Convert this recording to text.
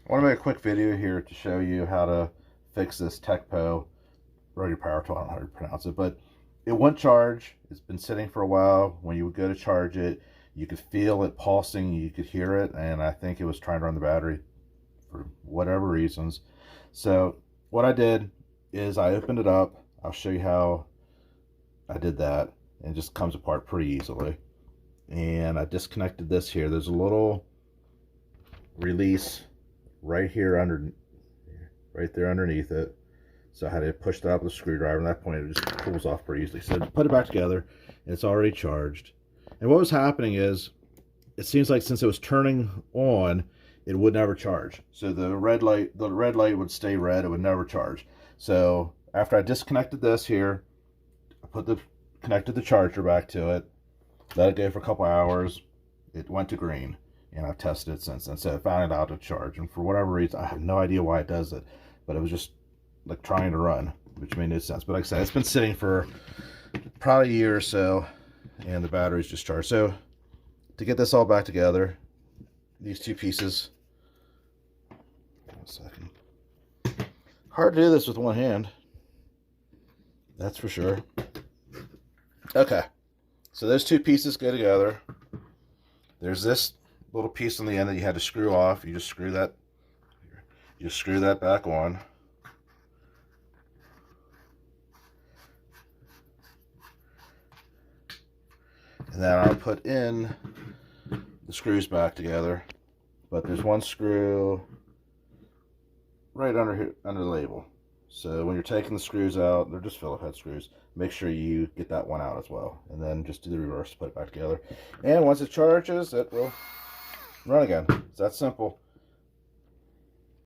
I want to make a quick video here to show you how to fix this TECCPO rotary power tool. I don't know how to pronounce it, but it won't charge. It's been sitting for a while. When you would go to charge it, you could feel it pulsing, you could hear it, and I think it was trying to run the battery for whatever reasons. So what I did is I opened it up. I'll show you how I did that. And it just comes apart pretty easily. And I disconnected this here. There's a little release right here right there underneath it. So I had to push that up with a screwdriver, and at that point it just pulls off pretty easily. So put it back together, and it's already charged. And what was happening is, it seems like since it was turning on, it would never charge. So the red light would stay red, it would never charge. So after I disconnected this here, I connected the charger back to it, let it go for a couple hours, it went to green. And I've tested it since then. So I found it out to charge, and for whatever reason, I have no idea why it does it, but it was just like trying to run, which made no sense. But like I said, it's been sitting for probably a year or so, and the battery's just charged. So to get this all back together, these two pieces, 1 second. Hard to do this with one hand, that's for sure. Okay, so those two pieces go together. There's this little piece on the end that you had to screw off. You just screw that back on. And then I'll put in the screws back together. But there's one screw right under here, under the label. So when you're taking the screws out, they're just Phillips head screws. Make sure you get that one out as well. And then just do the reverse to put it back together. And once it charges, it will run again. It's that simple.